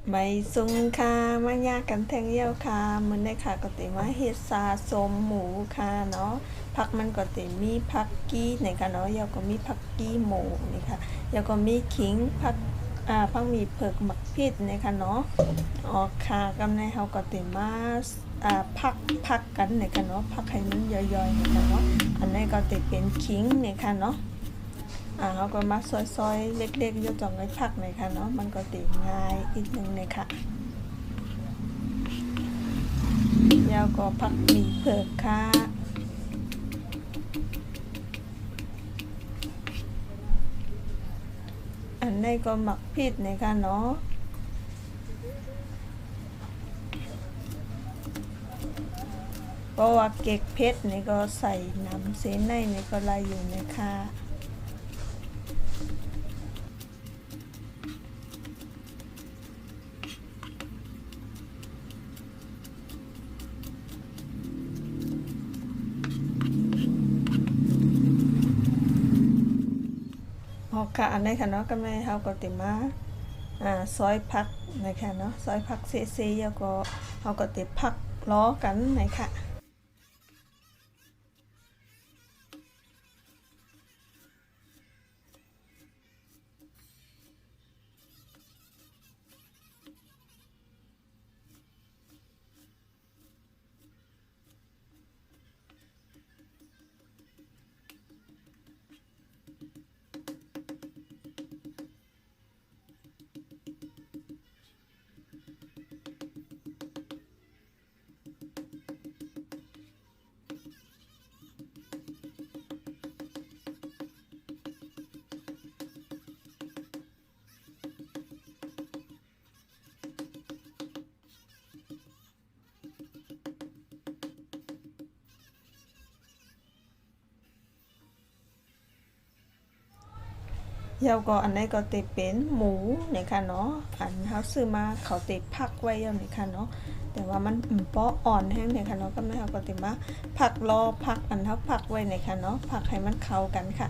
ไม่สุงค่ะมายากันแทงเยี่ยวค่ะมันได้ค่ะก็ติมาเฮ็ดซาสมหมูค่ะเนาะผักมันก็ติมีผักกี้ในค่ะเนาะยาก็มีผักกี้หมูนี่ค่ะยาก็มีขิงผักมีเผือกหมักพริกในค่ะเนาะอ๋อค่ะกำในเฮาก็ติมาผักกันในค่ะเนาะผักให้มันย่อยๆในค่ะเนาะอันนี้ก็ติเป็นขิงในค่ะเนาะเขาก็มาซอยๆเล็กๆยกจ่องไว้ผักหน่อยค่ะเนาะมันก็ติง่ายอีกนึงเลยค่ะยาวก็ผักมีเผือกค่ะอันนี้ก็หมักพริกในค่ะเนาะเพราะว่าเก็กเพชรนี่ก็ใส่น้ำเส้นในนี่ก็ลายอยู่ในค่ะค่ะอันนี้ค่ะเนาะก็ไม่เฮาก็ติมาซอยผักนะคะเนาะซอยผักเซ่ๆแล้วก็เฮาก็ติผักล้อกันนะคะเยาก็อันนี้ก็ติเป็นหมูเนี่ยค่ะเนาะอันเขาซื้อมาเขาติพักไว้แล้วเนี่ยค่ะเนาะแต่ว่ามันเปาะอ่อนแห้งเนี่ยค่ะเนาะก็ไม่เขาก็ติมาผักรอผักอันเขาผักไว้เนี่ยค่ะเนาะผักให้มันเข้ากันค่ะ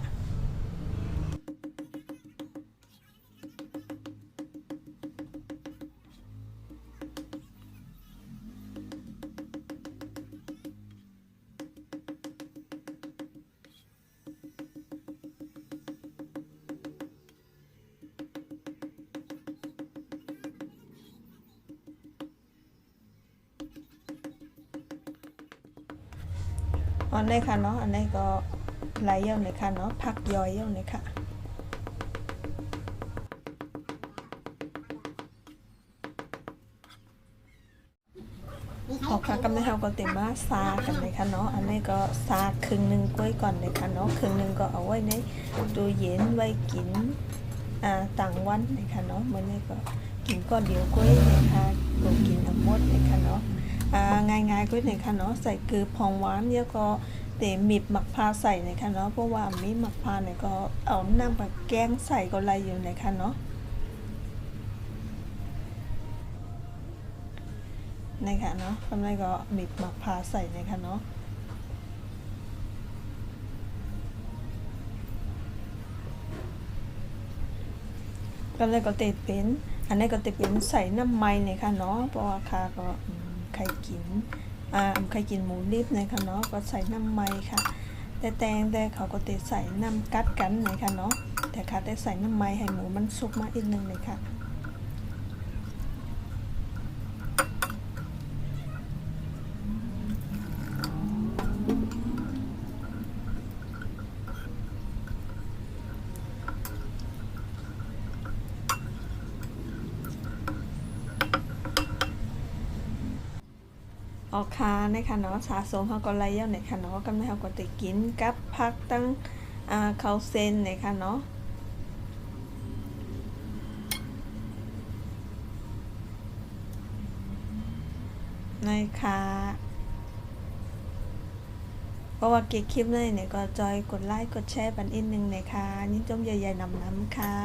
อันนี้ค่ะเนาะอันนี้ก็ไหลเยี่ยวเนี่ยค่ะเนาะผักย่อยเยี่ยวเนี่ยค่ะออกค่ะกำลังเราก็เต็มมาซากันเลยค่ะเนาะอันนี้ก็ซาครึ่งหนึ่งกล้วยก่อนเลยค่ะเนาะครึ่งหนึ่งก็เอาไว้ในตู้เย็นไว้กินต่างวันเลยค่ะเนาะมื้อนี้ก็กินก้อนเดียวกล้วยเลยค่ะก็กินหมดเลยค่ะเนาะง่ายๆกล้วยเลยค่ะเนาะใส่เกลือพองหวานแล้วก็เตะมีดหมักพาใส่เลยค่ะเนาะเพราะว่ามีหมักพาเนี่ยก็เอาน้ำแบบแกงใส่ก็ไรอยู่เลยค่ะเนาะนะคะเนาะทำไรก็มีหมักพาใส่นะคะเนาะกำไรก็ติดเป็นอันนี้ก็ติดเป็นใส่น้ำมันเนี่ยค่ะเนาะเพราะว่าค่ะก็ใครกินใครกินหมูดิบนะคะเนาะก็ใส่น้ำมันค่ะแต่เขาก็ติดใส่น้ำกัดกันนะคะเนาะแต่ค่ะได้ใส่น้ำมันให้หมูมันสุกมาอีกนึงเลยค่ะออกคาในค่ะเนาะสะสมเขาก็ไล่เยอะในค่ะเนาะกำลังเขาก็จะกินกับพักตั้งเขาเซนในค่ะเนาะในค่ะเพราะว่าเก็บคลิปเลยเนี่ยก็จอยกดไลค์กดแชร์ปันอินหนึ่งในค่ะยิ่งจมใหญ่ๆนำค่ะ